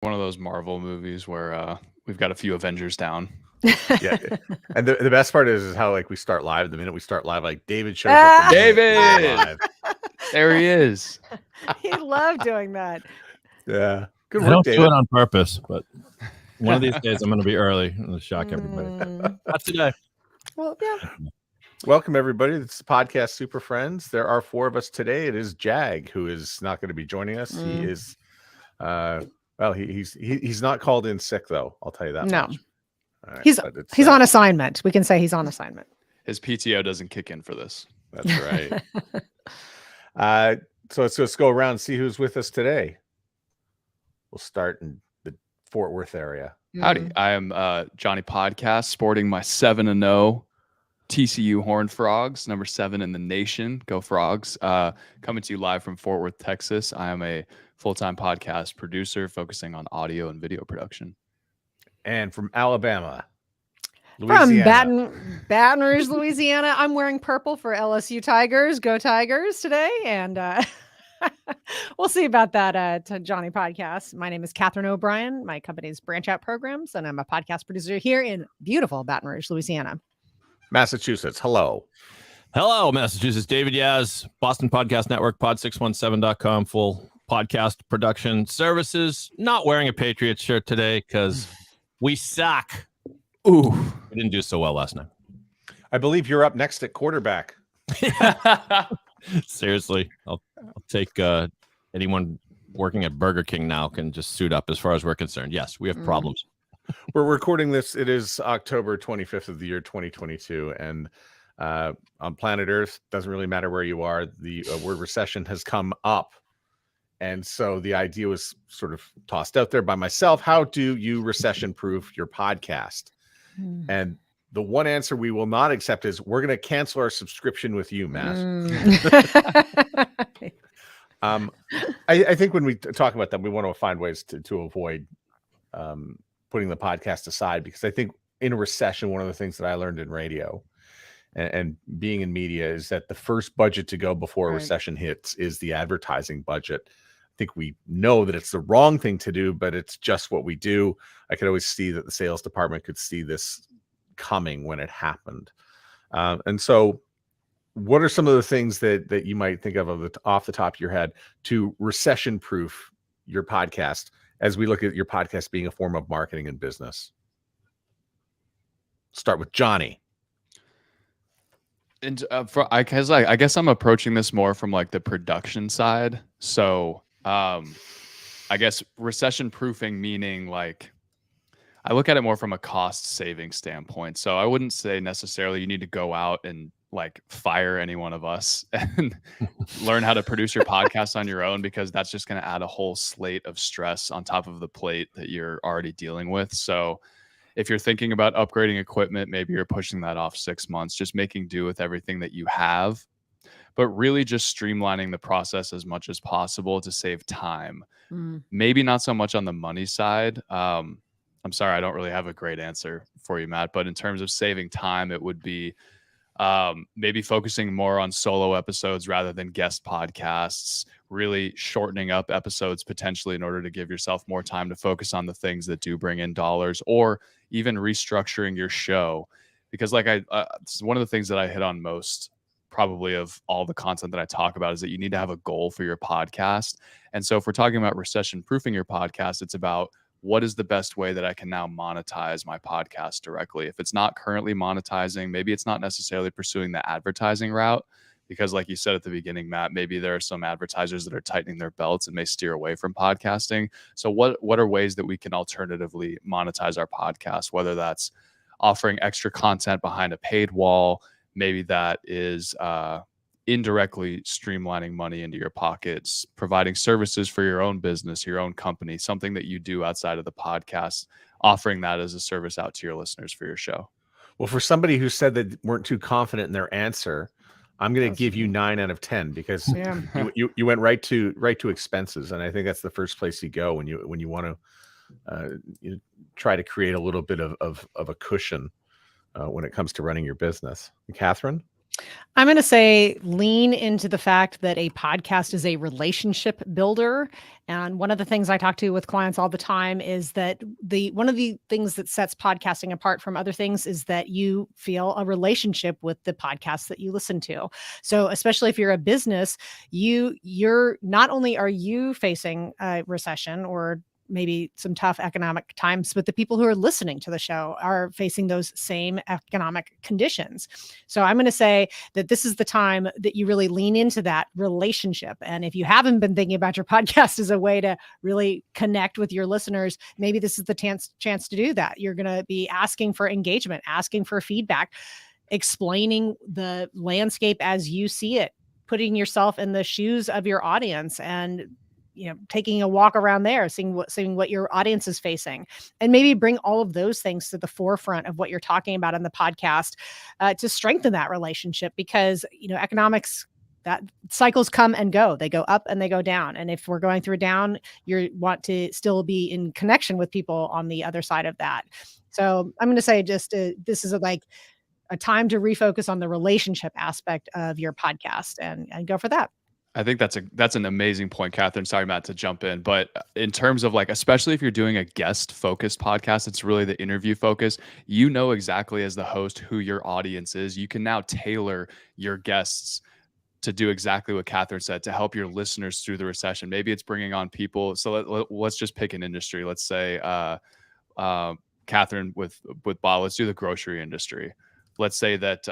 One of those Marvel movies where we've got a few Avengers down. Yeah, and the best part is how like we start live. The minute we start live, like David shows up. The minute we go David! live. There he is. He loved doing that. Yeah, good I work, don't do David. it on purpose, but one of these days I'm going to be early and shock everybody. Not today. Well, yeah. Welcome everybody. It's the podcast Super Friends. There are four of us today. It is Jag who is not going to be joining us. He is, he's not called in sick though. I'll tell you that. No. much. All right, he's on assignment. We can say he's on assignment. His PTO doesn't kick in for this. That's right. So let's go around and see who's with us today. We'll start in the Fort Worth area. Howdy. I am Johnny Podcast, sporting my 7-0 TCU Horned Frogs, number 7 in the nation. Go Frogs. Coming to you live from Fort Worth, Texas. I am a full-time podcast producer focusing on audio and video production. And from Alabama, Louisiana. From Baton Rouge, Louisiana. I'm wearing purple for LSU Tigers. Go Tigers today. And we'll see about that to Johnny Podcast. My name is Catherine O'Brien. My company's Branch Out Programs, and I'm a podcast producer here in beautiful Baton Rouge, Louisiana. Massachusetts. Hello. Hello, Massachusetts. David Yaz, Boston Podcast Network, pod617.com, full podcast production services. Not wearing a Patriots shirt today because we suck. Ooh. We didn't do so well last night. I believe you're up next at quarterback. Seriously, I'll take anyone working at Burger King now can just suit up as far as we're concerned. Yes, we have problems. We're recording this. It is October 25th of the year 2022. And on planet Earth, doesn't really matter where you are, the word recession has come up. And so the idea was sort of tossed out there by myself. How do you recession proof your podcast? And the one answer we will not accept is we're going to cancel our subscription with you, Matt. I think when we talk about that, we want to find ways to avoid putting the podcast aside, because I think in a recession, one of the things that I learned in radio and being in media is that the first budget to go before a recession hits is the advertising budget. I think we know that it's the wrong thing to do, but it's just what we do. I could always see that the sales department could see this coming when it happened. And so what are some of the things that you might think of off the top of your head to recession proof your podcast as we look at your podcast being a form of marketing and business? Start with Johnny. And I guess I'm approaching this more from like the production side. So I guess recession proofing meaning like I look at it more from a cost saving standpoint. So I wouldn't say necessarily you need to go out and like fire any one of us and learn how to produce your podcast on your own, because that's just going to add a whole slate of stress on top of the plate that you're already dealing with. So if you're thinking about upgrading equipment, maybe you're pushing that off 6 months, just making do with everything that you have, but really just streamlining the process as much as possible to save time. Maybe not so much on the money side. I'm sorry, I don't really have a great answer for you, Matt, but in terms of saving time, it would be maybe focusing more on solo episodes rather than guest podcasts, really shortening up episodes potentially in order to give yourself more time to focus on the things that do bring in dollars, or even restructuring your show. Because like one of the things that I hit on most probably of all the content that I talk about is that you need to have a goal for your podcast. And so if we're talking about recession proofing your podcast, it's about what is the best way that I can now monetize my podcast directly? If it's not currently monetizing, maybe it's not necessarily pursuing the advertising route, because like you said at the beginning, Matt, maybe there are some advertisers that are tightening their belts and may steer away from podcasting. So what are ways that we can alternatively monetize our podcast, whether that's offering extra content behind a paid wall, maybe that is indirectly streamlining money into your pockets, providing services for your own business, your own company, something that you do outside of the podcast, offering that as a service out to your listeners for your show. Well, for somebody who said that weren't too confident in their answer, I'm going to give you 9 out of 10 because you went right to expenses, and I think that's the first place you go when you want to try to create a little bit of a cushion when it comes to running your business. And Catherine? I'm going to say lean into the fact that a podcast is a relationship builder. And one of the things I talk to with clients all the time is that one of the things that sets podcasting apart from other things is that you feel a relationship with the podcast that you listen to. So especially if you're a business, you're not only are you facing a recession or maybe some tough economic times, but the people who are listening to the show are facing those same economic conditions. So I'm going to say that this is the time that you really lean into that relationship. And if you haven't been thinking about your podcast as a way to really connect with your listeners, maybe this is the chance to do that. You're going to be asking for engagement, asking for feedback, explaining the landscape as you see it, putting yourself in the shoes of your audience, and taking a walk around there, seeing what your audience is facing, and maybe bring all of those things to the forefront of what you're talking about in the podcast to strengthen that relationship. Because economics, that cycles come and go, they go up and they go down. And if we're going through a down, you want to still be in connection with people on the other side of that. So I'm going to say this is like a time to refocus on the relationship aspect of your podcast and go for that. I think that's an amazing point, Catherine. Sorry, Matt, to jump in, but in terms of especially if you're doing a guest focused podcast, it's really the interview focus. You know exactly as the host who your audience is. You can now tailor your guests to do exactly what Catherine said, to help your listeners through the recession. Maybe it's bringing on people. So let's just pick an industry. Let's say Catherine with Bob. Let's do the grocery industry. Let's say that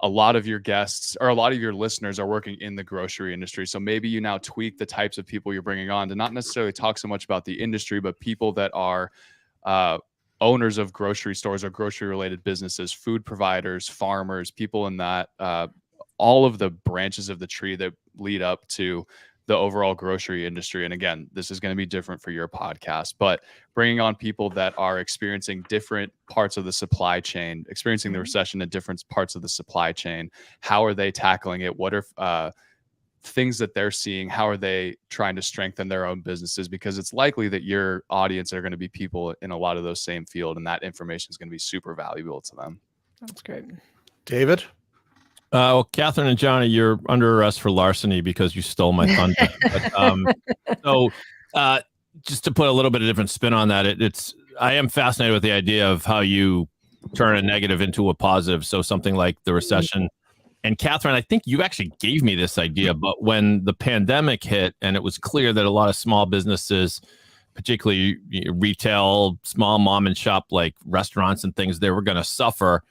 a lot of your guests or a lot of your listeners are working in the grocery industry. So maybe you now tweak the types of people you're bringing on to not necessarily talk so much about the industry, but people that are owners of grocery stores or grocery related businesses, food providers, farmers, people in that, all of the branches of the tree that lead up to the overall grocery industry. And again, this is going to be different for your podcast, but bringing on people that are experiencing different parts of the supply chain, experiencing the recession in different parts of the supply chain. How are they tackling it? What are things that they're seeing? How are they trying to strengthen their own businesses? Because it's likely that your audience are going to be people in a lot of those same field, and that information is going to be super valuable to them. That's great. David? Well, Catherine and Johnny, you're under arrest for larceny because you stole my thunder. But, just to put a little bit of different spin on that, I am fascinated with the idea of how you turn a negative into a positive. So something like the recession. And Catherine, I think you actually gave me this idea, but when the pandemic hit and it was clear that a lot of small businesses, particularly retail, small mom and shop like restaurants and things, they were going to suffer.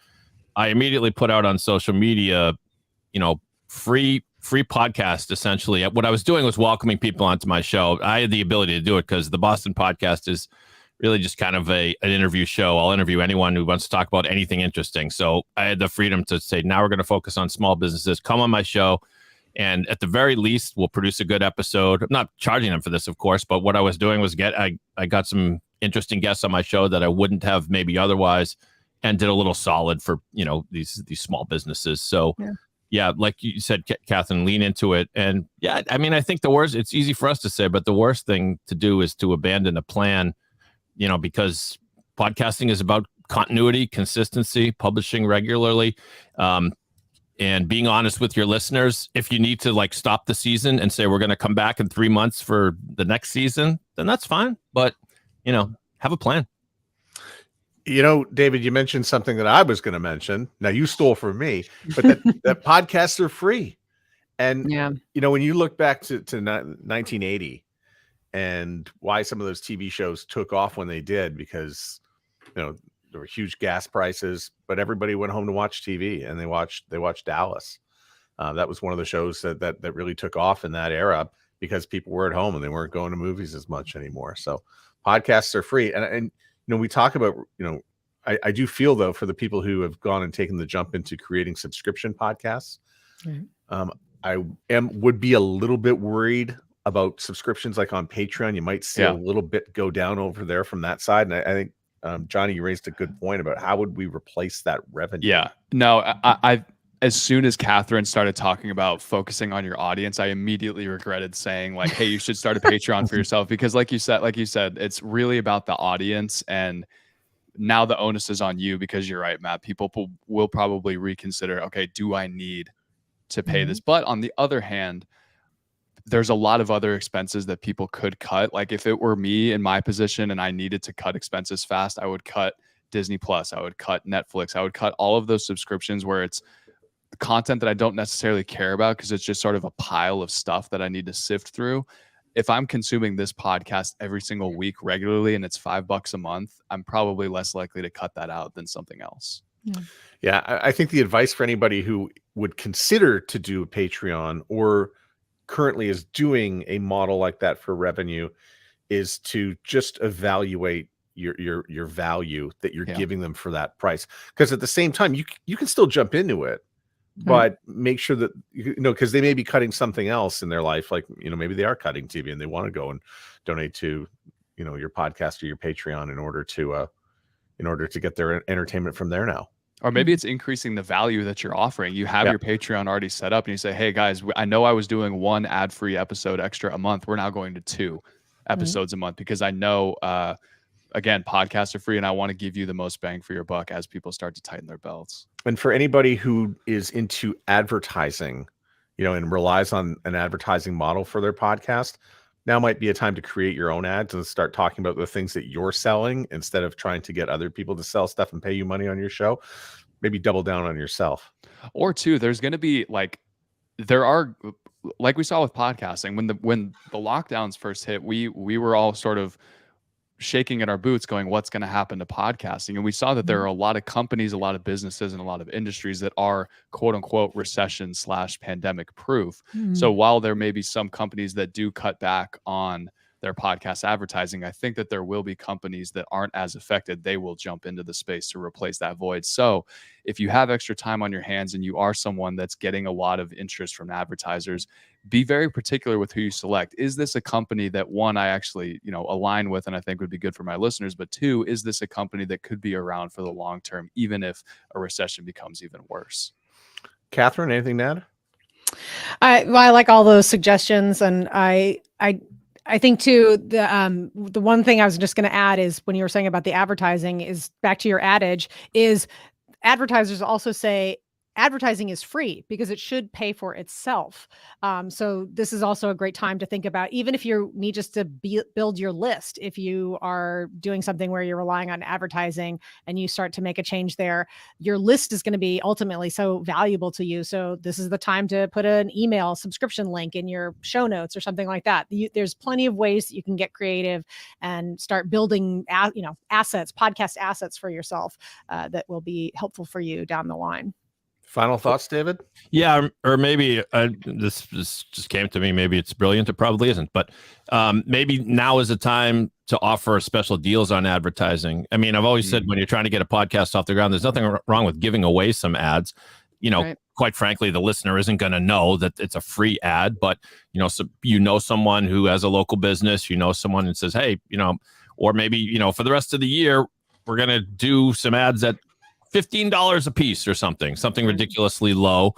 I immediately put out on social media, free podcast, essentially. What I was doing was welcoming people onto my show. I had the ability to do it because the Boston podcast is really just kind of an interview show. I'll interview anyone who wants to talk about anything interesting. So I had the freedom to say, now we're going to focus on small businesses. Come on my show. And at the very least, we'll produce a good episode. I'm not charging them for this, of course, but what I was doing was I got some interesting guests on my show that I wouldn't have maybe otherwise, and did a little solid for, these small businesses. So yeah, like you said, Catherine, lean into it. And yeah, I mean, I think it's easy for us to say, but the worst thing to do is to abandon a plan, because podcasting is about continuity, consistency, publishing regularly, and being honest with your listeners. If you need to stop the season and say, we're going to come back in 3 months for the next season, then that's fine. But, have a plan. David, you mentioned something that I was going to mention. Now you stole from me, but that podcasts are free. And, when you look back to 1980 and why some of those TV shows took off when they did, because, there were huge gas prices, but everybody went home to watch TV and they watched Dallas. That was one of the shows that really took off in that era because people were at home and they weren't going to movies as much anymore. So podcasts are free. And we talk about, I do feel though, for the people who have gone and taken the jump into creating subscription podcasts, I would be a little bit worried about subscriptions like on Patreon. You might see a little bit go down over there from that side. And I think, Johnny, you raised a good point about how would we replace that revenue? Yeah, no, I as soon as Catherine started talking about focusing on your audience, I immediately regretted saying hey, you should start a Patreon for yourself, because like you said, it's really about the audience. And now the onus is on you, because you're right, Matt. People will probably reconsider, okay, do I need to pay this? But on the other hand, there's a lot of other expenses that people could cut. Like if it were me in my position and I needed to cut expenses fast, I would cut Disney Plus, I would cut Netflix, I would cut all of those subscriptions where it's content that I don't necessarily care about because it's just sort of a pile of stuff that I need to sift through. If I'm consuming this podcast every single week regularly and it's $5 a month, I'm probably less likely to cut that out than something else. Yeah, I think the advice for anybody who would consider to do a Patreon or currently is doing a model like that for revenue is to just evaluate your value that you're giving them for that price. Because at the same time, you can still jump into it, but make sure that, because they may be cutting something else in their life. Like, maybe they are cutting TV and they want to go and donate to, your podcast or your Patreon in order to get their entertainment from there now. Or maybe it's increasing the value that you're offering. You have your Patreon already set up and you say, hey guys, I know I was doing 1 ad-free episode extra a month. We're now going to 2 episodes a month because I know, again, podcasts are free and I want to give you the most bang for your buck as people start to tighten their belts. And for anybody who is into advertising, and relies on an advertising model for their podcast, now might be a time to create your own ads and start talking about the things that you're selling instead of trying to get other people to sell stuff and pay you money on your show. Maybe double down on yourself. Or 2, there's going to be like we saw with podcasting, when the lockdowns first hit, we were all sort of shaking at our boots going, what's going to happen to podcasting? And we saw that there are a lot of companies, a lot of businesses, and a lot of industries that are quote unquote recession/pandemic proof. So while there may be some companies that do cut back on their podcast advertising, I think that there will be companies that aren't as affected. They will jump into the space to replace that void. So if you have extra time on your hands and you are someone that's getting a lot of interest from advertisers, be very particular with who you select. Is this a company that, 1, I actually, align with and I think would be good for my listeners, but 2, is this a company that could be around for the long term, even if a recession becomes even worse? Catherine, anything to add? I like all those suggestions, and I think too, the one thing I was just going to add is when you were saying about the advertising, is back to your adage, is advertisers also say advertising is free because it should pay for itself. So this is also a great time to think about, even if you need just to build your list, if you are doing something where you're relying on advertising and you start to make a change there, your list is going to be ultimately so valuable to you. So this is the time to put an email subscription link in your show notes or something like that. There's plenty of ways that you can get creative and start building, assets, podcast assets for yourself that will be helpful for you down the line. Final thoughts, David? Yeah, or maybe this just came to me. Maybe it's brilliant. It probably isn't. But maybe now is the time to offer special deals on advertising. I mean, I've always said when you're trying to get a podcast off the ground, there's nothing wrong with giving away some ads. Right. Quite frankly, the listener isn't going to know that it's a free ad. But, so someone who has a local business, someone who says, hey, or maybe, for the rest of the year, we're going to do some ads at $15 a piece or something ridiculously low.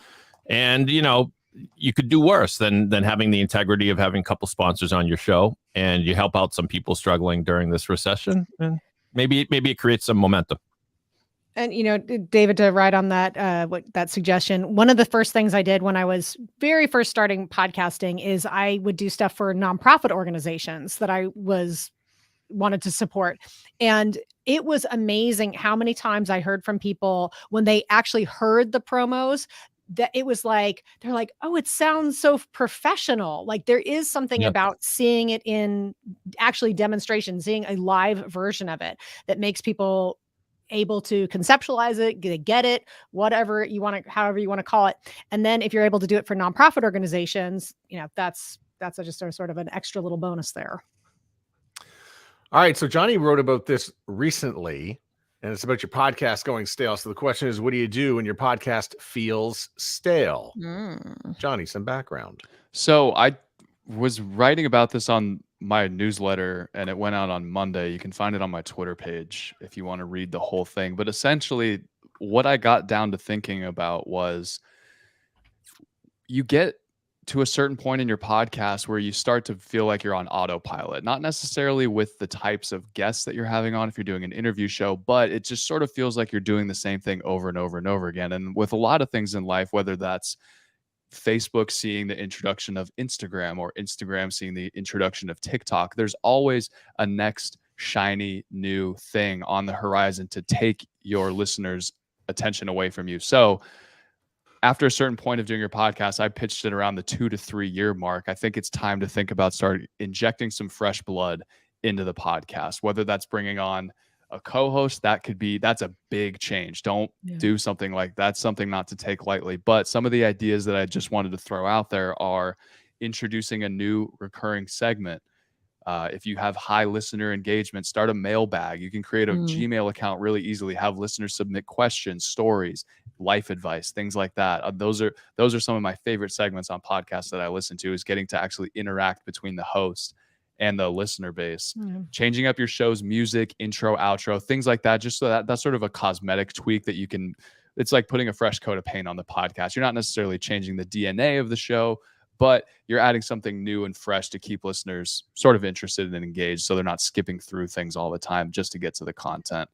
And, you could do worse than having the integrity of having a couple sponsors on your show, and you help out some people struggling during this recession. And maybe it creates some momentum. And, David, to write on that, that suggestion, one of the first things I did when I was very first starting podcasting is I would do stuff for nonprofit organizations that I wanted to support. And it was amazing how many times I heard from people when they actually heard the promos that it was like, they're like, oh, it sounds so professional. Like there is something about seeing it in actually demonstration, seeing a live version of it that makes people able to conceptualize it, get it, whatever you want to, however you want to call it. And then if you're able to do it for nonprofit organizations, that's just a sort of an extra little bonus there. All right, so Johnny wrote about this recently, and it's about your podcast going stale. So the question is, what do you do when your podcast feels stale? Johnny, some background. So I was writing about this on my newsletter, and it went out on Monday. You can find it on my Twitter page if you want to read the whole thing. But essentially, what I got down to thinking about was you get to a certain point in your podcast where you start to feel like you're on autopilot, not necessarily with the types of guests that you're having on if you're doing an interview show, but it just sort of feels like you're doing the same thing over and over and over again. And with a lot of things in life, whether that's Facebook seeing the introduction of Instagram or Instagram seeing the introduction of TikTok, there's always a next shiny new thing on the horizon to take your listeners' attention away from you. So after a certain point of doing your podcast, I pitched it around the 2 to 3 year mark. I think it's time to think about starting injecting some fresh blood into the podcast, whether that's bringing on a co-host. That's a big change. Don't do something like that. Something not to take lightly. But some of the ideas that I just wanted to throw out there are introducing a new recurring segment. If you have high listener engagement, start a mailbag. You can create a Gmail account really easily, have listeners submit questions, stories, life advice, things like that. Those are some of my favorite segments on podcasts that I listen to, is getting to actually interact between the host and the listener base. Changing up your show's music, intro, outro, things like that, just so that's sort of a cosmetic tweak that you can, it's like putting a fresh coat of paint on the podcast. You're not necessarily changing the DNA of the show, but you're adding something new and fresh to keep listeners sort of interested and engaged, so they're not skipping through things all the time just to get to the content.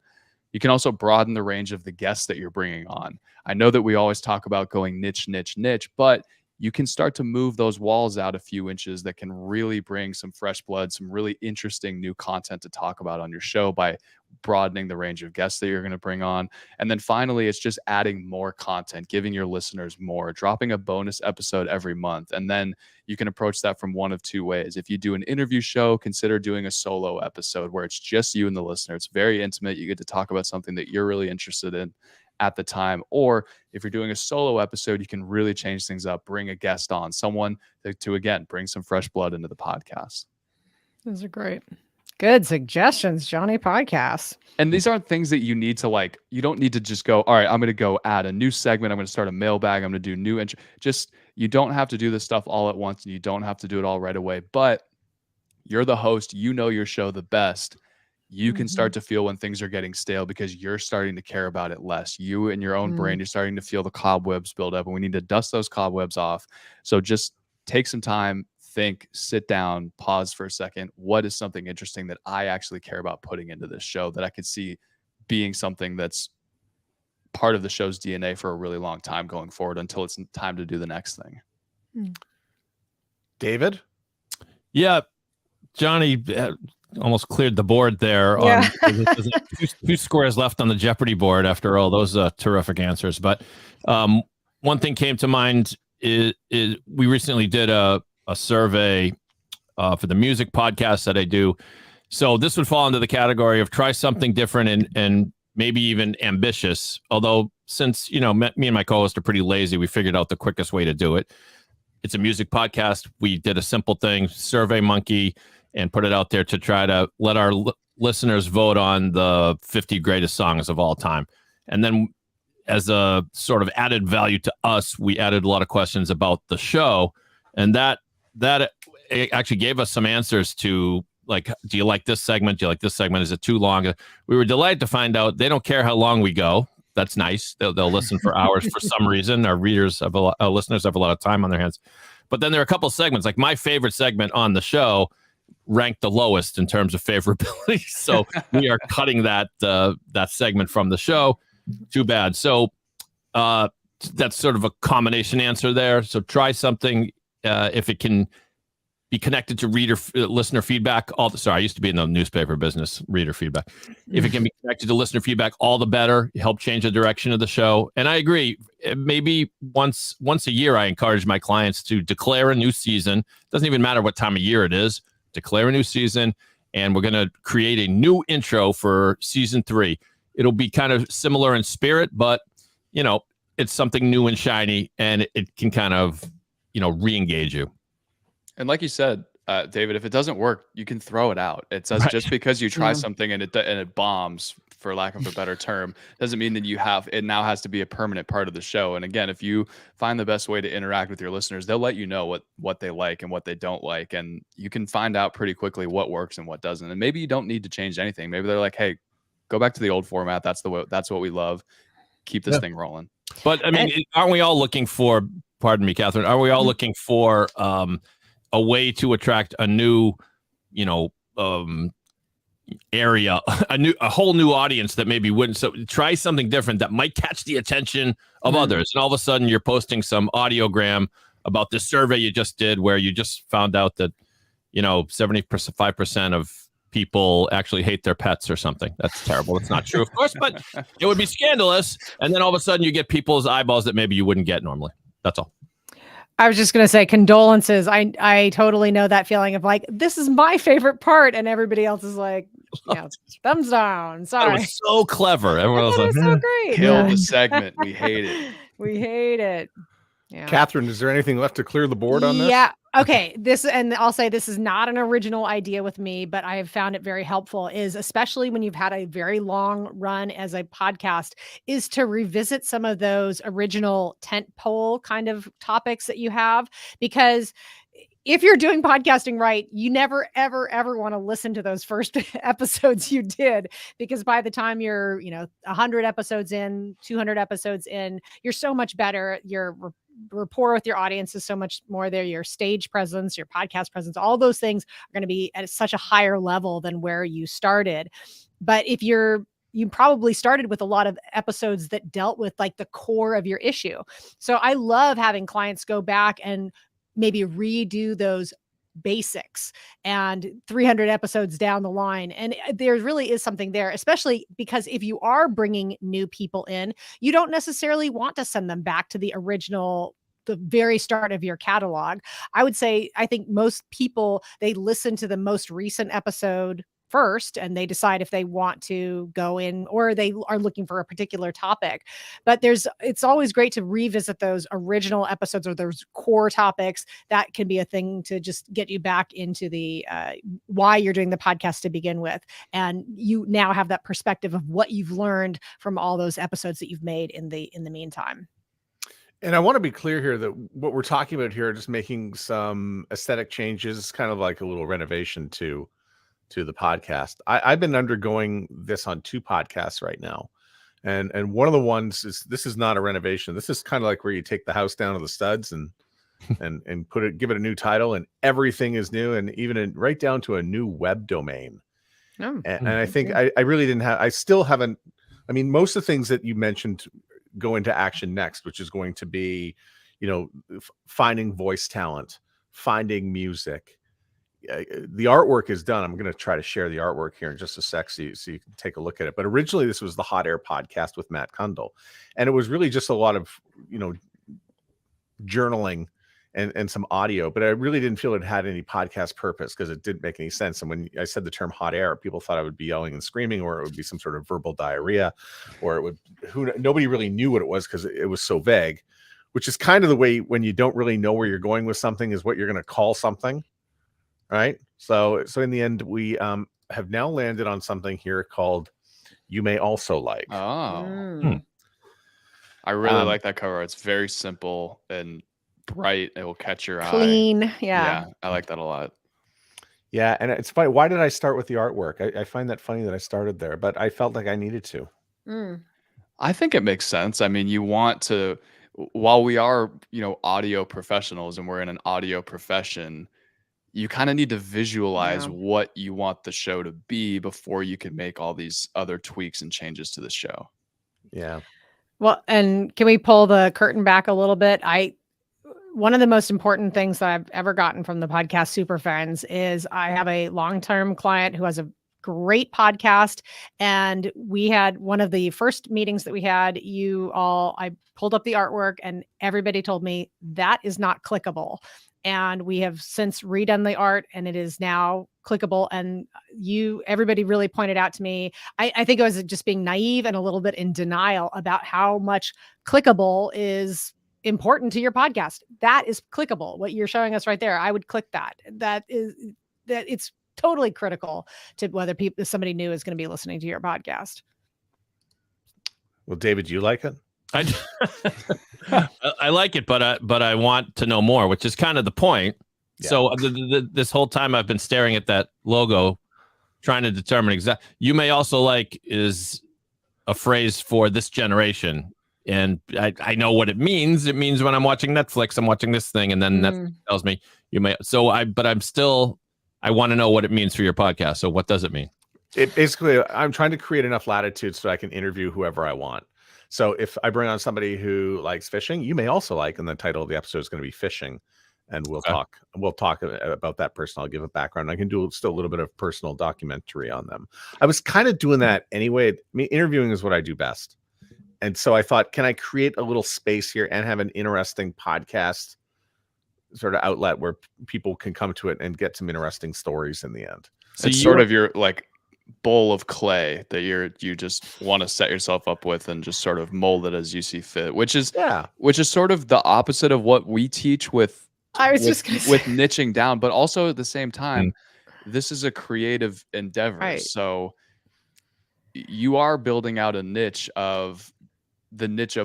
You can also broaden the range of the guests that you're bringing on. I know that we always talk about going niche, but you can start to move those walls out a few inches that can really bring some fresh blood, some really interesting new content to talk about on your show by broadening the range of guests that you're going to bring on. And then finally, it's just adding more content, giving your listeners more, dropping a bonus episode every month. And then you can approach that from one of two ways. If you do an interview show, consider doing a solo episode where it's just you and the listener. It's very intimate. You get to talk about something that you're really interested in at the time. Or if you're doing a solo episode, you can really change things up, bring a guest on, someone to again, bring some fresh blood into the podcast. Those are great. Good suggestions, Johnny Podcast. And these aren't things that you need to you don't need to just go, all right, I'm going to go add a new segment. I'm going to start a mailbag. I'm going to do new intro. You don't have to do this stuff all at once, and you don't have to do it all right away, but you're the host. You know your show the best. You can start to feel when things are getting stale because you're starting to care about it less. You in your own brain, you're starting to feel the cobwebs build up, and we need to dust those cobwebs off. So just take some time, think, sit down, pause for a second. What is something interesting that I actually care about putting into this show that I could see being something that's part of the show's DNA for a really long time going forward until it's time to do the next thing? David? Yeah, Johnny almost cleared the board there. Yeah. There's two squares left on the Jeopardy board after all those terrific answers. But one thing came to mind is we recently did a survey for the music podcast that I do. So this would fall into the category of try something different and maybe even ambitious. Although since, me and my co-host are pretty lazy, we figured out the quickest way to do it. It's a music podcast. We did a simple thing, Survey Monkey, and put it out there to try to let our listeners vote on the 50 greatest songs of all time. And then as a sort of added value to us, we added a lot of questions about the show. And that actually gave us some answers to, like, do you like this segment? Do you like this segment? Is it too long? We were delighted to find out they don't care how long we go. That's nice. They'll listen for hours for some reason. Our listeners have a lot of time on their hands. But then there are a couple of segments, like my favorite segment on the show ranked the lowest in terms of favorability. So we are cutting that segment from the show. Too bad. So that's sort of a combination answer there. So try something if it can be connected to listener feedback. I used to be in the newspaper business, reader feedback. If it can be connected to listener feedback, all the better. Help change the direction of the show. And I agree. Maybe once a year, I encourage my clients to declare a new season. Doesn't even matter what time of year it is. Declare a new season, and we're going to create a new intro for season 3. It'll be kind of similar in spirit, but it's something new and shiny, and it can kind of re-engage you. And like you said, David, if it doesn't work, you can throw it out. It says just because you try something and it bombs, for lack of a better term, doesn't mean that it now has to be a permanent part of the show. And again, if you find the best way to interact with your listeners, they'll let you know what they like and what they don't like. And you can find out pretty quickly what works and what doesn't. And maybe you don't need to change anything. Maybe they're like, hey, go back to the old format. That's what we love. Keep this thing rolling. But I mean, aren't we all looking for pardon me, Catherine, are we all looking for a way to attract a new, area, a whole new audience that maybe wouldn't? So try something different that might catch the attention of others. And all of a sudden you're posting some audiogram about this survey you just did where you just found out that, 75% of people actually hate their pets or something. That's terrible. It's not true, of course, but it would be scandalous. And then all of a sudden you get people's eyeballs that maybe you wouldn't get normally. That's all. I was just going to say condolences. I totally know that feeling of like, this is my favorite part. And everybody else is like, thumbs down. Sorry. That was so clever. Everyone was like, so great. Kill the segment. We hate it. We hate it. Yeah. Catherine, is there anything left to clear the board on this? Yeah. Okay. And I'll say this is not an original idea with me, but I have found it very helpful, is especially when you've had a very long run as a podcast, is to revisit some of those original tentpole kind of topics that you have, because if you're doing podcasting right, you never, ever, ever want to listen to those first episodes you did, because by the time you're, 100 episodes in, 200 episodes in, you're so much better. Your rapport with your audience is so much more there. Your stage presence, your podcast presence, all those things are going to be at such a higher level than where you started. But if you probably started with a lot of episodes that dealt with like the core of your issue. So I love having clients go back and maybe redo those basics and 300 episodes down the line. And there really is something there, especially because if you are bringing new people in, you don't necessarily want to send them back to the very start of your catalog. I would say, I think most people, they listen to the most recent episode first and they decide if they want to go in or they are looking for a particular topic. But it's always great to revisit those original episodes or those core topics. That can be a thing to just get you back into the why you're doing the podcast to begin with. And you now have that perspective of what you've learned from all those episodes that you've made in the meantime. And I want to be clear here that what we're talking about here, just making some aesthetic changes, kind of like a little renovation to the podcast. I've been undergoing this on 2 podcasts right now. And one of the ones this is not a renovation. This is kind of like where you take the house down to the studs and give it a new title, and everything is new, and even right down to a new web domain. And I think I really didn't have, I still haven't, I mean, most of the things that you mentioned go into action next, which is going to be, finding voice talent, finding music. The artwork is done. I'm going to try to share the artwork here in just a sec so you can take a look at it. But originally this was the Hot Air podcast with Matt Kundle. And it was really just a lot of, journaling and some audio, but I really didn't feel it had any podcast purpose because it didn't make any sense. And when I said the term hot air, people thought I would be yelling and screaming, or it would be some sort of verbal diarrhea, or it would, nobody really knew what it was because it was so vague, which is kind of the way when you don't really know where you're going with something is what you're going to call something. Right. So in the end, we have now landed on something here called You May Also Like. Oh, I really like that cover. It's very simple and bright. It will catch your eye. Clean. Yeah. I like that a lot. Yeah. And it's funny. Why did I start with the artwork? I find that funny that I started there, but I felt like I needed to. I think it makes sense. I mean, you want to, while we are, audio professionals and we're in an audio profession, you kind of need to visualize what you want the show to be before you can make all these other tweaks and changes to the show. Yeah. Well, and can we pull the curtain back a little bit? One of the most important things that I've ever gotten from the podcast Superfans is I have a long-term client who has a great podcast. And we had one of the first meetings that we had, I pulled up the artwork and everybody told me that is not clickable. And we have since redone the art and it is now clickable. And everybody really pointed out to me, I think it was just being naive and a little bit in denial about how much clickable is important to your podcast. That is clickable. What you're showing us right there, I would click that. That it's totally critical to whether somebody new is going to be listening to your podcast. Well, David, do you like it? I like it, but I want to know more, which is kind of the point. Yeah. So this whole time I've been staring at that logo, trying to determine You May Also Like is a phrase for this generation. And I know what it means. It means when I'm watching Netflix, I'm watching this thing, and then Netflix tells me you may. But I want to know what it means for your podcast. So what does it mean? It basically, I'm trying to create enough latitude so I can interview whoever I want. So if I bring on somebody who likes fishing, you may also like, and the title of the episode is going to be fishing, and we'll talk about that person. I'll give a background. I can do still a little bit of personal documentary on them. I was kind of doing that anyway. I mean, interviewing is what I do best. And so I thought, can I create a little space here and have an interesting podcast sort of outlet where people can come to it and get some interesting stories in the end? So it's sort of your like bowl of clay that you just want to set yourself up with and just sort of mold it as you see fit, which is sort of the opposite of what we teach with niching down, but also at the same time, this is a creative endeavor. Right. So you are building out a niche of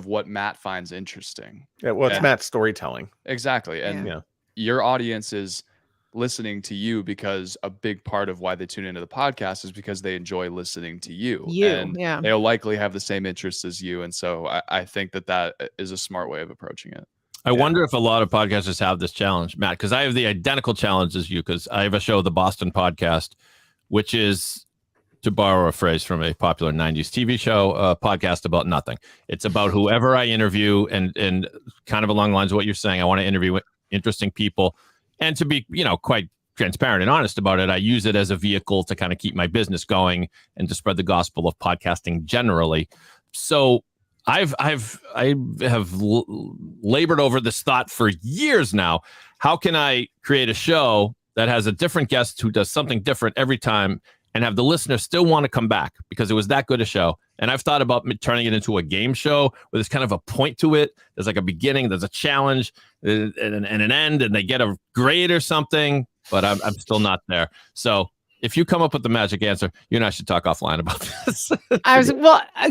what Matt finds interesting. Yeah, well, it's Matt's storytelling. Exactly. And your audience is listening to you because a big part of why they tune into the podcast is because they enjoy listening to you. And they'll likely have the same interests as you. And so I think that is a smart way of approaching it. I wonder if a lot of podcasters have this challenge, Matt, because I have the identical challenge as you, because I have a show, the Boston Podcast, which is, to borrow a phrase from a popular 90s TV show, a podcast about nothing. It's about whoever I interview, and kind of along the lines of what you're saying. I want to interview interesting people, and to be, quite transparent and honest about it, I use it as a vehicle to kind of keep my business going and to spread the gospel of podcasting generally. So I have labored over this thought for years now. How can I create a show that has a different guest who does something different every time, and have the listener still want to come back because it was that good a show? And I've thought about turning it into a game show where there's kind of a point to it. There's like a beginning, there's a challenge, and an end, and they get a grade or something, but I'm still not there. So if you come up with the magic answer, you and I should talk offline about this.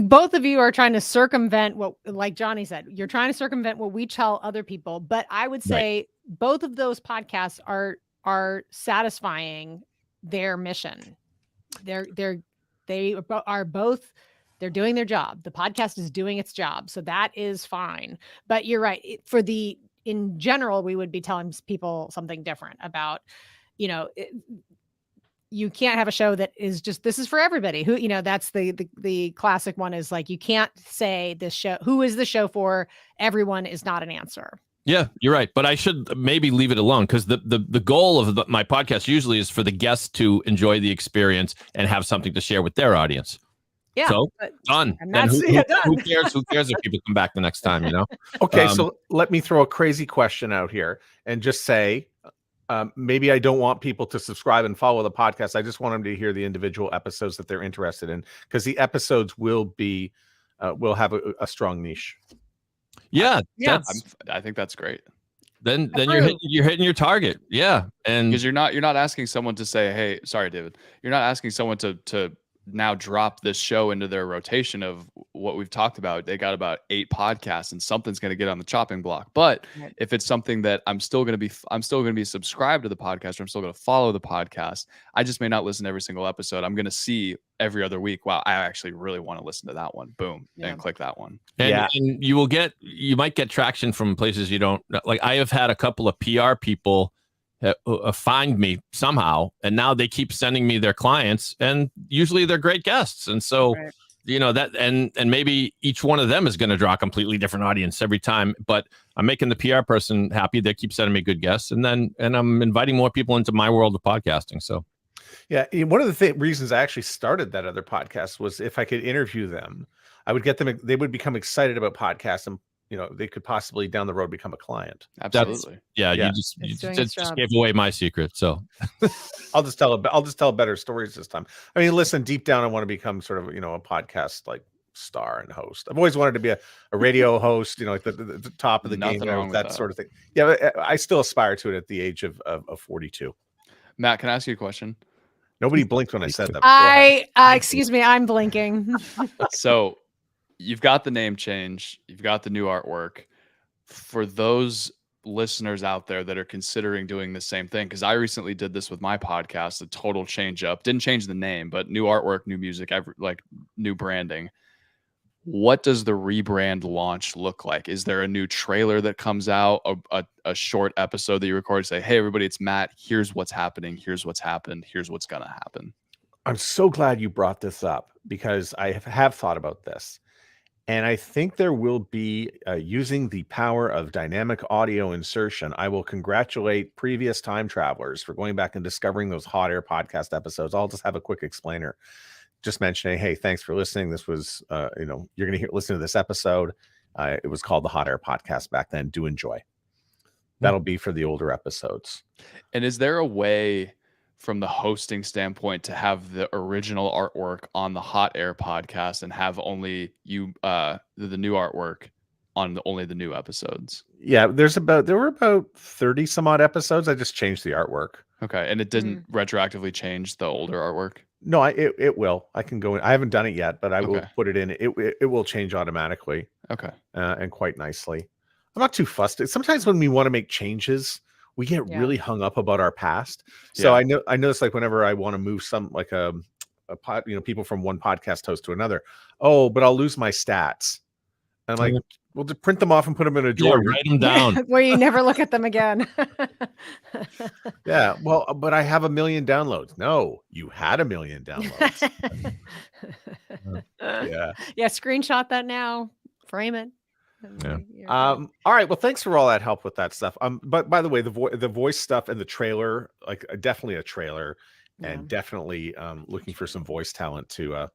Both of you are trying to circumvent what, like Johnny said, you're trying to circumvent what we tell other people. But I would say both of those podcasts are satisfying their mission. They're doing their job. The podcast is doing its job. So that is fine. But you're right. In general, we would be telling people something different about, you can't have a show that is just, this is for everybody who, that's the classic one is like, you can't say this show, who is the show for? Everyone is not an answer. Yeah, you're right. But I should maybe leave it alone, because the goal of my podcast usually is for the guests to enjoy the experience and have something to share with their audience. Yeah. So done. And who cares? Who cares if people come back the next time, Okay, so let me throw a crazy question out here and just say, maybe I don't want people to subscribe and follow the podcast. I just want them to hear the individual episodes that they're interested in, because the episodes will have a strong niche. Yeah. I think that's great. Then you're hitting your target. Yeah. And because you're not asking someone to say, hey, sorry, David, you're not asking someone to now drop this show into their rotation of what we've talked about. They got about 8 podcasts, and something's going to get on the chopping block. But if it's something that I'm still going to be subscribed to the podcast, or I'm still going to follow the podcast, I just may not listen to every single episode. I'm going to see every other week, wow, I actually really want to listen to that one. Boom. And click that one. And you might get traction from places you don't like. I have had a couple of PR people find me somehow, and now they keep sending me their clients, and usually they're great guests. And so that and maybe each one of them is going to draw a completely different audience every time, but I'm making the PR person happy. They keep sending me good guests, and I'm inviting more people into my world of podcasting. So one of the reasons I actually started that other podcast was if I could interview them, I would get them, they would become excited about podcasts, and they could possibly down the road become a client. Absolutely. You just gave away my secret. So I'll just tell better stories this time. I mean, listen, deep down, I want to become sort of, a podcast like star and host. I've always wanted to be a radio host, like the top of the game, that sort of thing. Yeah, but I still aspire to it at the age of 42. Matt, can I ask you a question? Nobody blinked when I said that. Excuse me, I'm blinking. So you've got the name change, you've got the new artwork. For those listeners out there that are considering doing the same thing, because I recently did this with my podcast, a total change up, didn't change the name, but new artwork, new music, like new branding. what does the rebrand launch look like? Is there a new trailer that comes out, a short episode that you record, say, hey, everybody, it's Matt. Here's what's happening. Here's what's happened. Here's what's going to happen. I'm so glad you brought this up because I have thought about this. And I think there will be, using the power of dynamic audio insertion, I will congratulate previous time travelers for going back and discovering those Hot Air podcast episodes. I'll just have a quick explainer. Just mentioning, hey, thanks for listening. This was, you're going to listen to this episode. It was called the Hot Air Podcast back then. Do enjoy. That'll be for the older episodes. And is there a way from the hosting standpoint to have the original artwork on the Hot Air podcast and have only the new artwork on only the new episodes? Yeah, there were about 30 some odd episodes. I just changed the artwork. Okay. And it didn't retroactively change the older artwork? No, it will. I can go in. I haven't done it yet, but I will put it in. It will change automatically. Okay. And quite nicely. I'm not too fussed. Sometimes when we want to make changes, we get really hung up about our past. So I notice like whenever I want to move some like a pod, people from one podcast host to another. Oh, but I'll lose my stats. And I'm like, we'll just print them off and put them in a drawer. Write them down. Where you never look at them again. Yeah. Well, but I have 1 million downloads. No, you had 1 million downloads. Yeah. Screenshot that now. Frame it. Yeah. All right. Well, thanks for all that help with that stuff. But by the way, the voice stuff and the trailer, like definitely a trailer, and definitely looking for some voice talent to.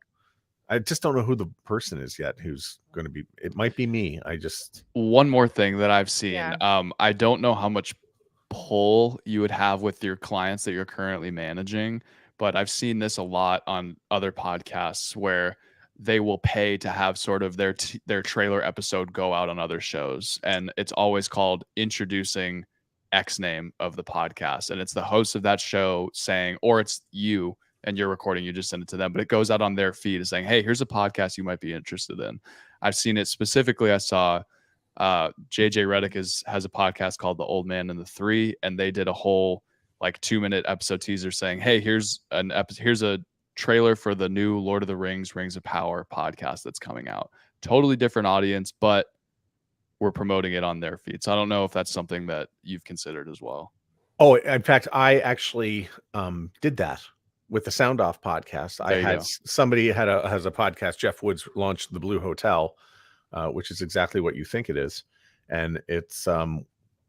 I just don't know who the person is yet who's going to be. It might be me. One more thing that I've seen. I don't know how much pull you would have with your clients that you're currently managing, but I've seen this a lot on other podcasts where they will pay to have sort of their trailer episode go out on other shows. And it's always called introducing X name of the podcast. And it's the host of that show saying, or it's you and you're recording, you just send it to them, but it goes out on their feed saying, hey, here's a podcast you might be interested in. I've seen it specifically. I saw JJ Redick has a podcast called The Old Man and the Three. And they did a whole like 2-minute episode teaser saying, hey, here's a trailer for the new Lord of the Rings, Rings of Power podcast that's coming out. Totally different audience, but we're promoting it on their feed. So I don't know if that's something that you've considered as well. Oh, in fact, I actually did that with the Sound Off podcast. I had somebody has a podcast. Jeff Woods launched the Blue Hotel, which is exactly what you think it is. And it's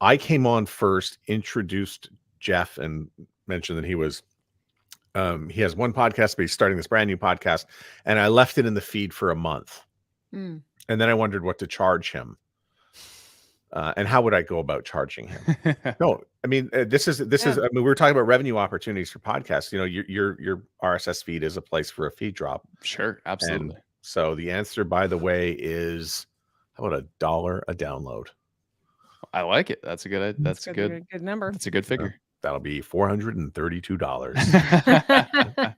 I came on first, introduced Jeff, and mentioned that he was he has one podcast, but he's starting this brand new podcast, and I left it in the feed for a month. And then I wondered what to charge him. And how would I go about charging him? No, I mean, this is, I mean, we were talking about revenue opportunities for podcasts. Your RSS feed is a place for a feed drop. Sure. Absolutely. And so the answer, by the way, is how about $1 a download? I like it. That's a good number. That's a good figure. That'll be $432.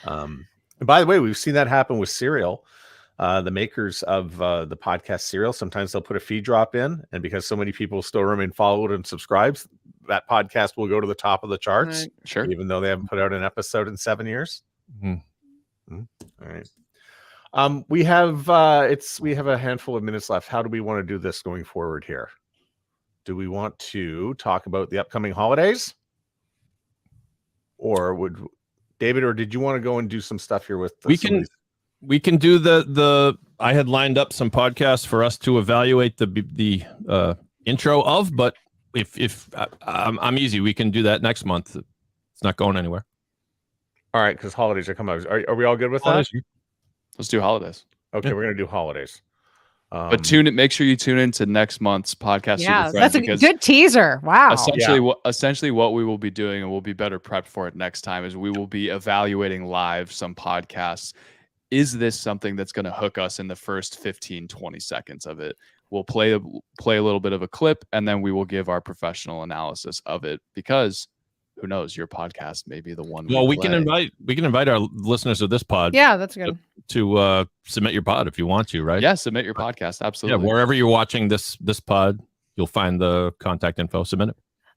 And by the way, we've seen that happen with Serial. The makers of the podcast Serial, sometimes they'll put a feed drop in, and because so many people still remain followed and subscribed, that podcast will go to the top of the charts. Right. Sure. Even though they haven't put out an episode in 7 years. All right. We have a handful of minutes left. How do we want to do this going forward here? Do we want to talk about the upcoming holidays? Or would David, or did you want to go and do some stuff here with we can do the I had lined up some podcasts for us to evaluate the intro of, but if I'm easy, we can do that next month. It's not going anywhere. All right, because holidays are coming out. Are we all good with that? Let's do holidays. Okay, we're gonna do holidays. But make sure you tune into next month's podcast. Yeah, that's a good teaser. Wow. Essentially what we will be doing, and we'll be better prepped for it next time, is we will be evaluating live some podcasts. Is this something that's going to hook us in the first 15, 20 seconds of it? We'll play a little bit of a clip, and then we will give our professional analysis of it, because who knows, your podcast may be the one. Well, we can invite our listeners of this pod. Yeah, that's good. To submit your pod if you want to, right? Yeah, submit your podcast. Absolutely. Yeah, wherever you're watching this pod, you'll find the contact info. Submit it.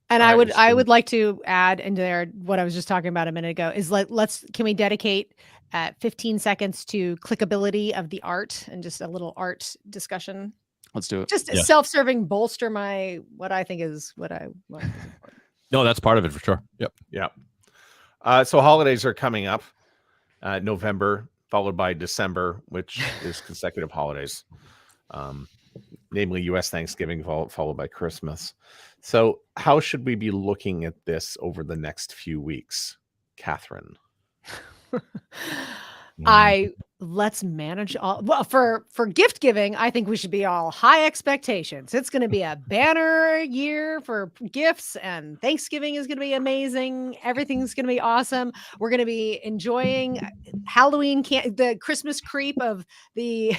And All I right, I so- would like to add into there what I was just talking about a minute ago is can we dedicate 15 seconds to clickability of the art and just a little art discussion? Let's do it. Just Yes. self-serving, bolster what I think is important. No, that's part of it for sure. Yep. Yeah. So holidays are coming up. November, followed by December, which is consecutive holidays. Namely U.S. Thanksgiving, followed by Christmas. So how should we be looking at this over the next few weeks, Catherine? Let's manage all for gift giving. I think we should be all high expectations. It's going to be a banner year for gifts, and Thanksgiving is going to be amazing. Everything's going to be awesome. We're going to be enjoying Halloween, the Christmas creep of the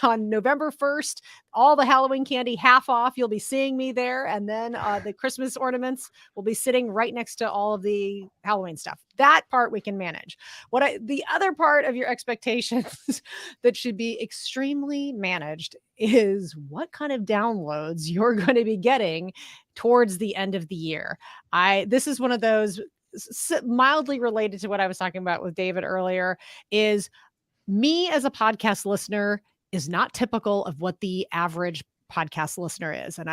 on November 1st, all the Halloween candy half off. You'll be seeing me there, and then the Christmas ornaments will be sitting right next to all of the Halloween stuff. That part we can manage. The other part of your expectations that should be extremely managed is what kind of downloads you're going to be getting towards the end of the year. This is one of those mildly related to what I was talking about with David earlier, is me as a podcast listener is not typical of what the average podcast listener is. And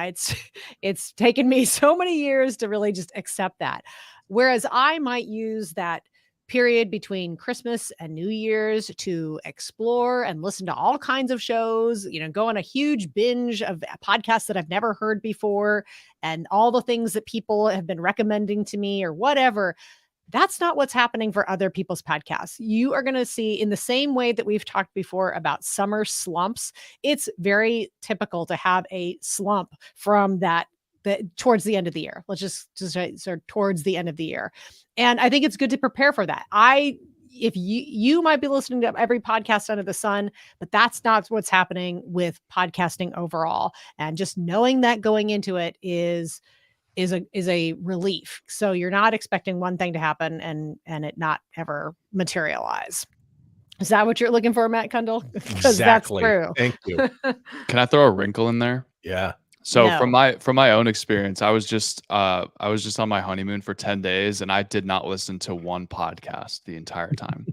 it's taken me so many years to really just accept that. Whereas I might use that period between Christmas and New Year's to explore and listen to all kinds of shows, go on a huge binge of podcasts that I've never heard before and all the things that people have been recommending to me or whatever. That's not what's happening for other people's podcasts. You are going to see, in the same way that we've talked before about summer slumps, it's very typical to have a slump from that towards the end of the year. Let's just say towards the end of the year. And I think it's good to prepare for that. If you might be listening to every podcast under the sun, but that's not what's happening with podcasting overall. And just knowing that going into it is a relief. So you're not expecting one thing to happen and it not ever materialize. Is that what you're looking for, Matt Kundle? Because Exactly. That's true. Thank you. Can I throw a wrinkle in there? Yeah. So No. from my own experience, I was just on my honeymoon for 10 days and I did not listen to one podcast the entire time.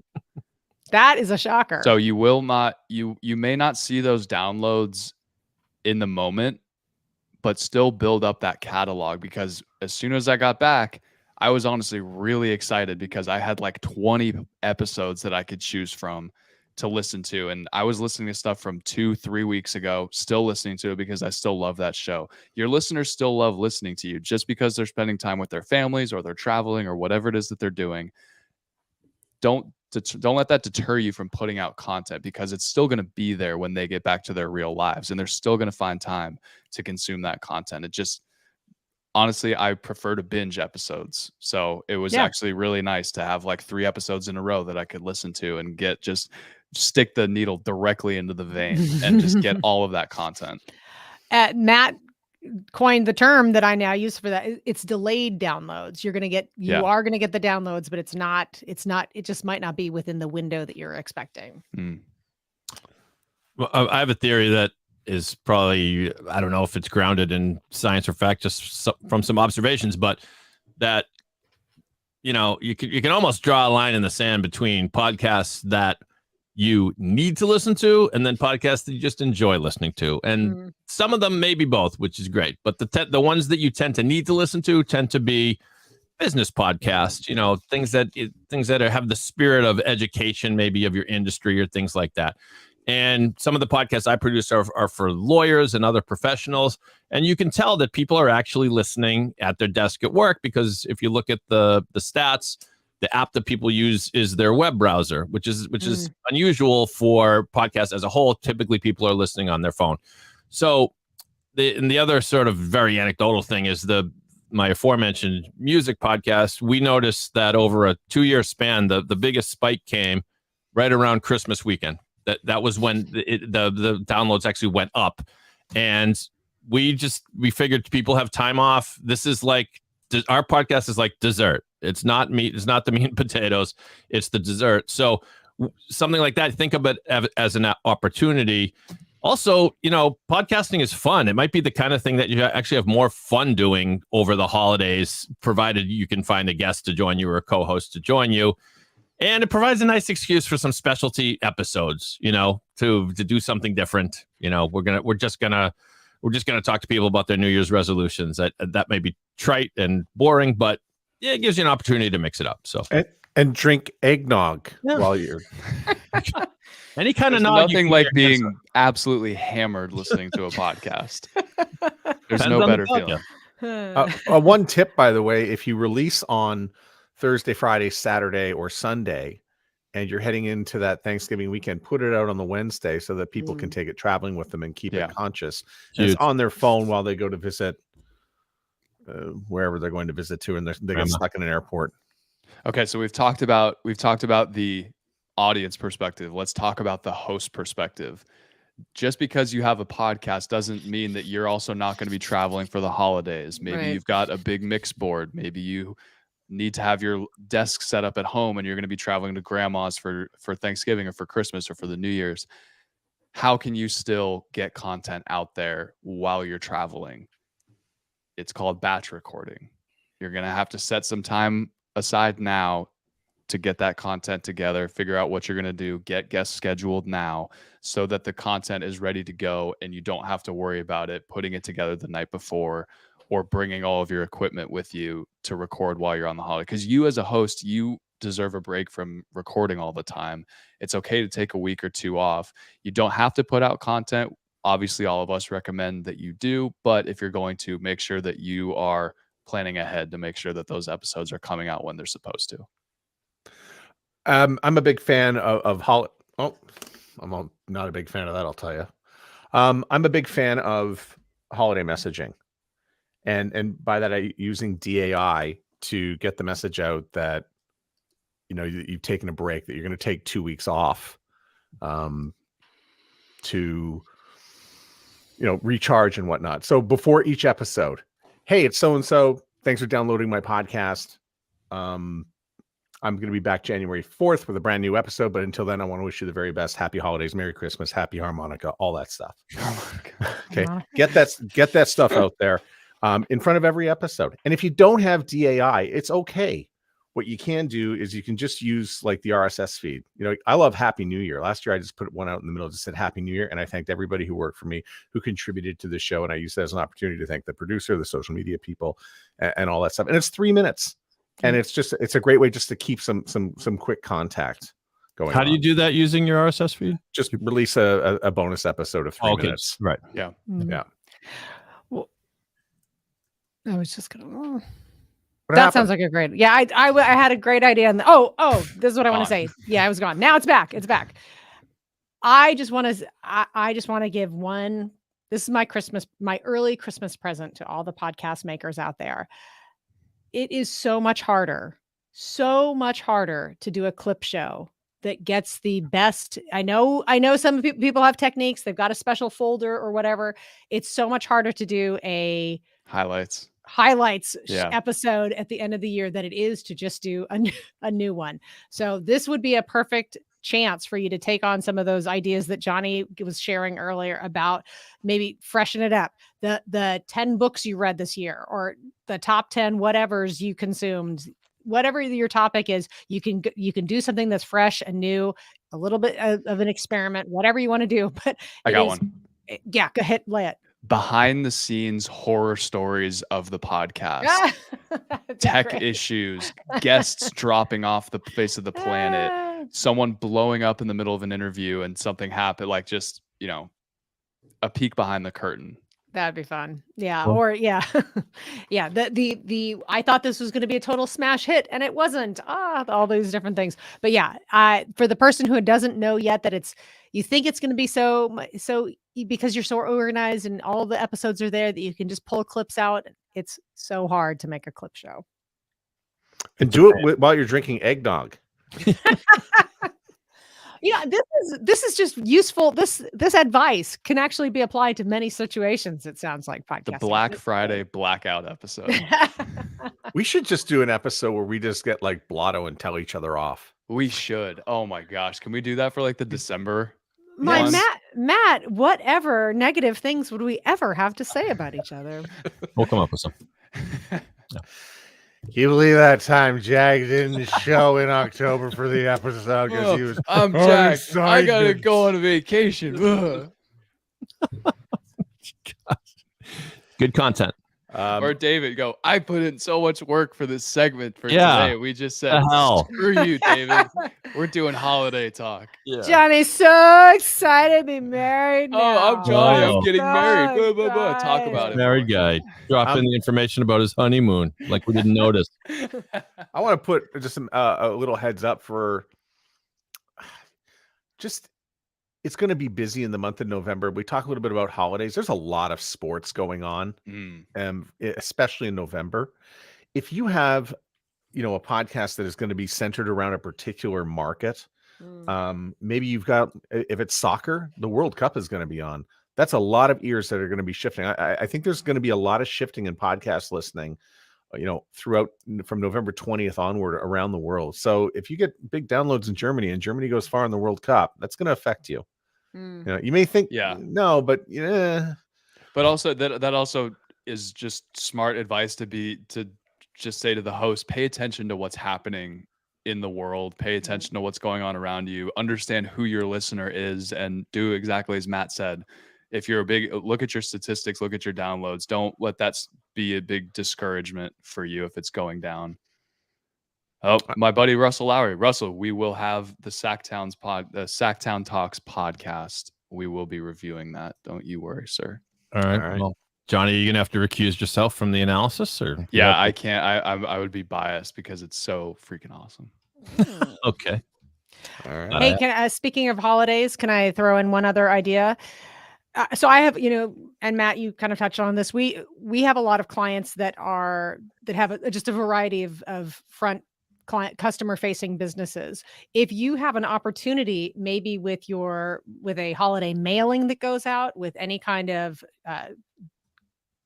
That is a shocker. So you may not see those downloads in the moment, but still build up that catalog, because as soon as I got back, I was honestly really excited because I had like 20 episodes that I could choose from to listen to. And I was listening to stuff from 2-3 weeks ago, still listening to it because I still love that show. Your listeners still love listening to you just because they're spending time with their families or they're traveling or whatever it is that they're doing. Don't let that deter you from putting out content, because it's still going to be there when they get back to their real lives and they're still going to find time to consume that content. It just, honestly, I prefer to binge episodes. So it was actually really nice to have like 3 episodes in a row that I could listen to and stick the needle directly into the vein and just get all of that content. Matt coined the term that I now use for that. It's delayed downloads. You are going to get the downloads, but it just might not be within the window that you're expecting. Well, I have a theory that is probably, I don't know if it's grounded in science or fact, just from some observations, but that, you can almost draw a line in the sand between podcasts that you need to listen to and then podcasts that you just enjoy listening to. And some of them may be both, which is great. But the ones that you tend to need to listen to tend to be business podcasts, things that have the spirit of education, maybe of your industry or things like that. And some of the podcasts I produce are for lawyers and other professionals. And you can tell that people are actually listening at their desk at work, because if you look at the stats, the app that people use is their web browser, which is unusual for podcasts as a whole. Typically, people are listening on their phone. So the other sort of very anecdotal thing is my aforementioned music podcast. We noticed that over a 2-year span, the biggest spike came right around Christmas weekend. That was when the downloads actually went up, and we figured people have time off. This is like, our podcast is like dessert. It's not meat. It's not the meat and potatoes. It's the dessert. So something like that, think of it as an opportunity. Also, podcasting is fun. It might be the kind of thing that you actually have more fun doing over the holidays, provided you can find a guest to join you or a co-host to join you. And it provides a nice excuse for some specialty episodes, to do something different. We're just gonna talk to people about their New Year's resolutions. That may be trite and boring, but it gives you an opportunity to mix it up. So and drink eggnog while you're any kind There's of nog. nothing like being absolutely hammered listening to a podcast. There's Depends no on better the feeling. one tip, by the way, if you release on Thursday, Friday, Saturday, or Sunday, and you're heading into that Thanksgiving weekend, put it out on the Wednesday so that people can take it traveling with them and keep it conscious. And it's on their phone while they go to visit wherever they're going to visit to, and they get stuck in an airport. Okay, so we've talked about the audience perspective. Let's talk about the host perspective. Just because you have a podcast doesn't mean that you're also not going to be traveling for the holidays. Maybe you've got a big mix board. Maybe you need to have your desk set up at home and you're going to be traveling to grandma's for Thanksgiving or for Christmas or for the New Year's. How can you still get content out there while you're traveling? It's called batch recording. You're going to have to set some time aside now to get that content together, figure out what you're going to do, get guests scheduled now so that the content is ready to go and you don't have to worry about it putting it together the night before or bringing all of your equipment with you to record while you're on the holiday. Because you as a host, you deserve a break from recording all the time. It's okay to take a week or two off. You don't have to put out content. Obviously, all of us recommend that you do, but if you're going to, make sure that you are planning ahead to make sure that those episodes are coming out when they're supposed to. I'm a big fan of I'm not a big fan of that, I'll tell you. I'm a big fan of holiday messaging. And by that, using DAI to get the message out that, you've taken a break, that you're going to take 2 weeks off to, recharge and whatnot. So before each episode, hey, it's so-and-so. Thanks for downloading my podcast. I'm going to be back January 4th with a brand new episode. But until then, I want to wish you the very best. Happy holidays, Merry Christmas, Happy Harmonica, all that stuff. Okay. Get that stuff out there in front of every episode. And if you don't have DAI, it's okay. What you can do is you can just use like the RSS feed. I love Happy New Year. Last year, I just put one out in the middle, just said Happy New Year. And I thanked everybody who worked for me, who contributed to the show. And I used that as an opportunity to thank the producer, the social media people, and all that stuff. And it's 3 minutes. And it's a great way just to keep some quick contact going. How do you do that using your RSS feed? Just release a bonus episode of 3 minutes. Right. Yeah. Mm-hmm. Yeah. Well, I was just gonna. What that happened? sounds like a great. Yeah, I had a great idea. And this is what I want to say. Yeah, I was gone. Now it's back. It's back. I just want to give one. This is my early Christmas present to all the podcast makers out there. It is so much harder to do a clip show that gets the best. I know some people have techniques. They've got a special folder or whatever. It's so much harder to do a highlights episode at the end of the year than it is to just do a new one. So this would be a perfect chance for you to take on some of those ideas that Johnny was sharing earlier about maybe freshen it up. The 10 books you read this year, or the top 10 whatevers you consumed, whatever your topic is, you can do something that's fresh and new, a little bit of an experiment, whatever you want to do. But I got one. Yeah, go ahead, lay it. Behind the scenes horror stories of the podcast, tech issues, guests dropping off the face of the planet, someone blowing up in the middle of an interview and something happened, like just, a peek behind the curtain. That'd be fun. Yeah. Cool. Or yeah. Yeah. The I thought this was going to be a total smash hit and it wasn't. All these different things. But yeah, for the person who doesn't know yet that you think it's going to be so because you're so organized and all the episodes are there that you can just pull clips out. It's so hard to make a clip show. And do it while you're drinking eggnog. Yeah, this is just useful. This advice can actually be applied to many situations. It sounds like podcasting. The Black Friday blackout episode. We should just do an episode where we just get like blotto and tell each other off. We should. Oh my gosh, can we do that for like the December My Yes. Matt, whatever negative things would we ever have to say about each other? We'll come up with some. Can you believe that time Jag didn't show in October for the episode because he was I'm Jack. I gotta excited. go on a vacation. Ugh. Good content. Or David, go. I put in so much work for this segment for Yeah. today. We just said, The hell? screw you, David. We're doing holiday talk. Johnny's so excited to be married now. Oh, I'm Johnny. Oh. I'm getting married. So Blah, blah, blah. Talk about it. Married guy. Drop in the information about his honeymoon like we didn't notice. I want to put just some a little heads up for just it's going to be busy in the month of November. We talk a little bit about holidays. There's a lot of sports going on, especially in November. If you have, a podcast that is going to be centered around a particular market, maybe you've got, if it's soccer, the World Cup is going to be on. That's a lot of ears that are going to be shifting. I think there's going to be a lot of shifting in podcast listening, throughout from November 20th onward around the world. So if you get big downloads in Germany and Germany goes far in the World Cup, that's going to affect you. You may think, no, but yeah. But also that also is just smart advice to just say to the host, pay attention to what's happening in the world, pay attention to what's going on around you, understand who your listener is, and do exactly as Matt said. If you're look at your statistics, look at your downloads. Don't let that be a big discouragement for you if it's going down. Oh, my buddy Russell Lowry. Russell, we will have the Sacktown Talks podcast. We will be reviewing that. Don't you worry, sir. All right. Well, Johnny, are you gonna have to recuse yourself from the analysis, or? Yeah, I can't. I would be biased because it's so freaking awesome. Okay. All right. Hey, speaking of holidays, can I throw in one other idea? So I have, and Matt, you kind of touched on this. We have a lot of clients that have just a variety of front client customer facing businesses. If you have an opportunity, maybe with a holiday mailing that goes out with any kind of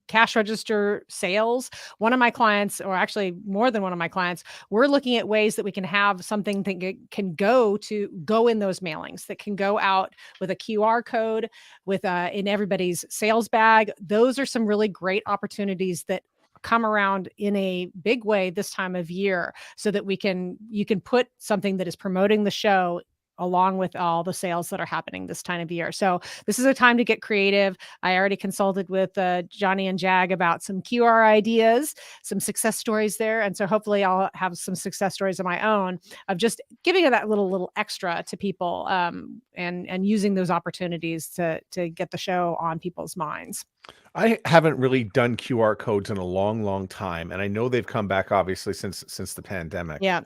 cash register sales, one of my clients, or actually more than one of my clients, we're looking at ways that we can have something that can go in those mailings, that can go out with a QR code with in everybody's sales bag. Those are some really great opportunities that come around in a big way this time of year, so that you can put something that is promoting the show along with all the sales that are happening this time of year. So this is a time to get creative. I already consulted with Johnny and Jag about some QR ideas, some success stories there. And so hopefully I'll have some success stories of my own of just giving it that little extra to people, and using those opportunities to get the show on people's minds. I haven't really done QR codes in a long, long time. And I know they've come back obviously since the pandemic. Yeah.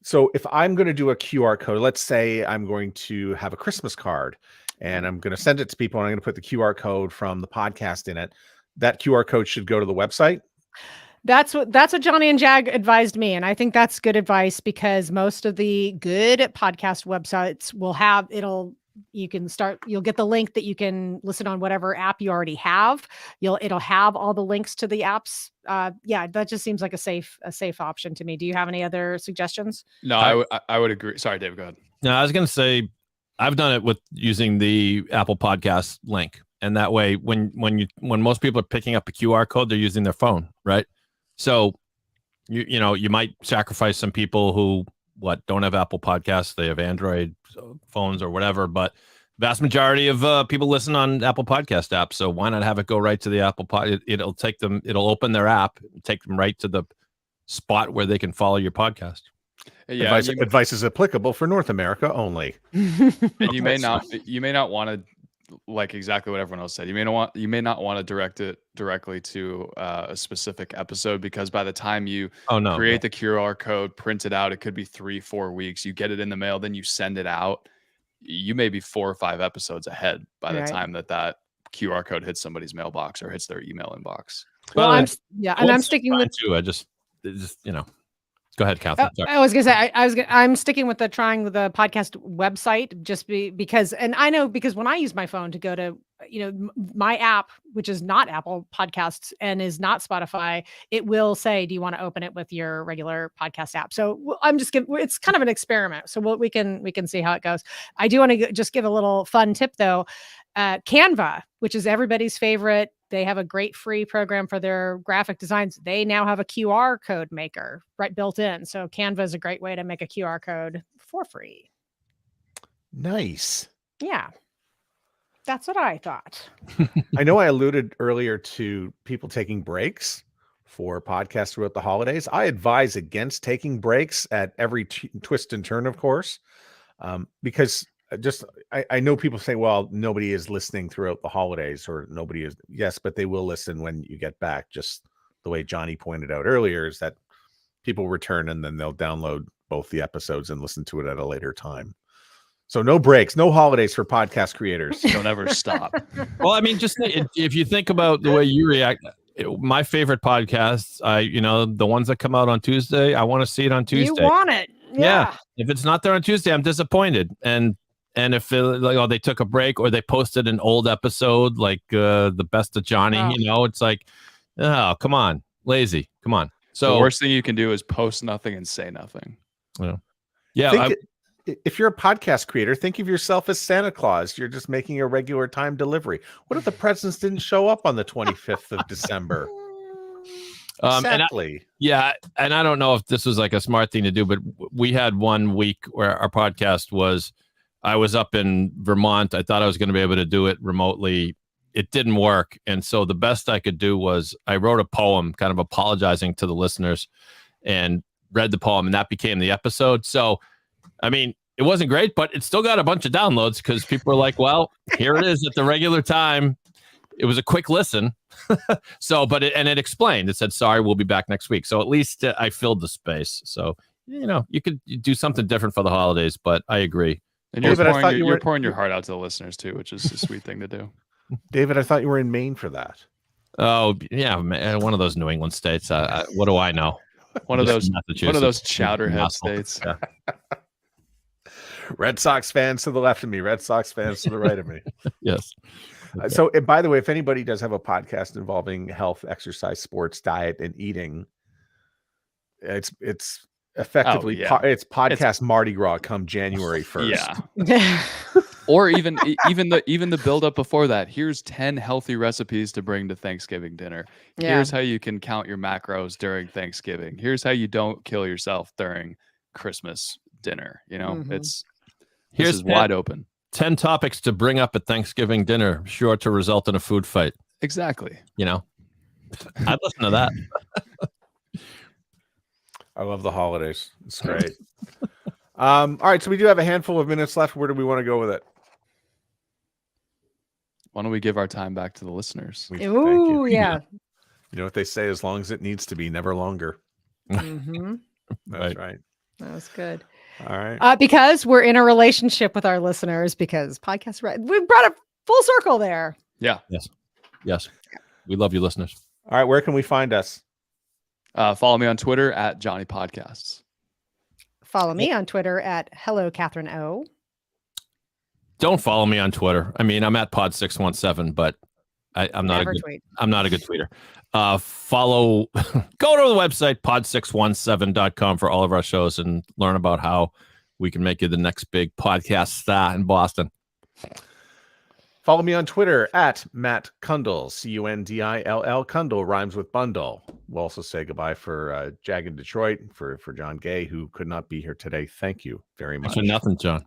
So if I'm going to do a QR code, let's say I'm going to have a Christmas card and I'm going to send it to people and I'm going to put the QR code from the podcast in it. That QR code should go to the website. That's what Johnny and Jag advised me. And I think that's good advice, because most of the good podcast websites will have, you'll get the link that you can listen on whatever app you already have. It'll have all the links to the apps. That just seems like a safe option to me. Do you have any other suggestions? No, I would agree. Sorry, Dave, go ahead. No, I was going to say, I've done it with using the Apple Podcast link. And that way, when most people are picking up a QR code, they're using their phone, right? So, you might sacrifice some people who don't have Apple Podcasts. They have Android phones or whatever, but vast majority of people listen on Apple Podcast apps. So why not have it go right to the Apple Pod? It'll open their app, take them right to the spot where they can follow your podcast. Yeah, advice is applicable for North America only. And you may not want to, like exactly what everyone else said. You may not want to direct it directly to a specific episode, because by the time you create the QR code, print it out, it could be 3-4 weeks. You get it in the mail, then you send it out. You may be 4 or 5 episodes ahead by the time that QR code hits somebody's mailbox or hits their email inbox. Well, I'm sticking with too. Go ahead, Catherine. Sorry. I was gonna say I'm sticking with trying the podcast website just because, and I know because when I use my phone to go to my app, which is not Apple Podcasts and is not Spotify, it will say, "Do you want to open it with your regular podcast app?" So I'm just giving. It's kind of an experiment, so we can see how it goes. I do want to just give a little fun tip though. Canva, which is everybody's favorite. They have a great free program for their graphic designs. They now have a QR code maker built in. So Canva is a great way to make a QR code for free. Nice. Yeah. That's what I thought. I know I alluded earlier to people taking breaks for podcasts throughout the holidays. I advise against taking breaks at every twist and turn, of course, because I know people say, well, nobody is listening throughout the holidays, or nobody is. Yes, but they will listen when you get back. Just the way Johnny pointed out earlier is that people return and then they'll download both the episodes and listen to it at a later time. So no breaks, no holidays for podcast creators. Don't ever stop. Well, I mean, just if you think about the way you react, my favorite podcasts, the ones that come out on Tuesday, I want to see it on Tuesday. You want it. Yeah. If it's not there on Tuesday, I'm disappointed. And if they took a break or they posted an old episode like the best of Johnny, it's like, oh, come on, lazy, come on. So the worst thing you can do is post nothing and say nothing. Yeah. If you're a podcast creator, think of yourself as Santa Claus. You're just making a regular time delivery. What if the presents didn't show up on the 25th of December? Exactly. And I don't know if this was like a smart thing to do, but we had 1 week where our podcast I was up in Vermont. I thought I was going to be able to do it remotely. It didn't work. And so the best I could do was I wrote a poem kind of apologizing to the listeners and read the poem, and that became the episode. So, I mean, it wasn't great, but it still got a bunch of downloads because people are like, well, here it is at the regular time. It was a quick listen. So, it explained, it said, sorry, we'll be back next week. So at least I filled the space. So, you could do something different for the holidays, but I agree. And you're pouring your heart out to the listeners too, which is a sweet thing to do. David, I thought you were in Maine for that. Oh yeah, one of those New England states. What do I know? One of those chowderhead states. Yeah. Red Sox fans to the left of me, Red Sox fans to the right of me. Yes. Okay. So, and by the way, if anybody does have a podcast involving health, exercise, sports, diet, and eating, it's effectively it's podcast Mardi Gras come January 1st. Yeah. Or even the build up before that. Here's 10 healthy recipes to bring to Thanksgiving dinner. Yeah. Here's how you can count your macros during Thanksgiving. Here's how you don't kill yourself during Christmas dinner. This is wide open. 10 topics to bring up at Thanksgiving dinner, sure to result in a food fight. Exactly. I'd listen to that. I love the holidays. It's great. All right, so we do have a handful of minutes left. Where do we want to go with it? Why don't we give our time back to the listeners? Ooh, yeah. You know what they say, as long as it needs to be, never longer. Mm-hmm. That's right. That was good. All right. Because we're in a relationship with our listeners, because podcasts, we brought it full circle there. Yeah. Yes. We love you, listeners. All right. Where can we find us? Follow me on Twitter at Johnny Podcasts. Follow me on Twitter at Hello Catherine O. Don't follow me on Twitter. I mean, I'm at Pod617, but I'm not I'm not a good tweeter. Go to the website pod617.com for all of our shows and learn about how we can make you the next big podcast star in Boston. Follow me on Twitter at Matt Kundle, Cundill. Kundle rhymes with bundle. We'll also say goodbye for Jag in Detroit, for John Gay, who could not be here today. Thank you very much. Thanks for nothing, John.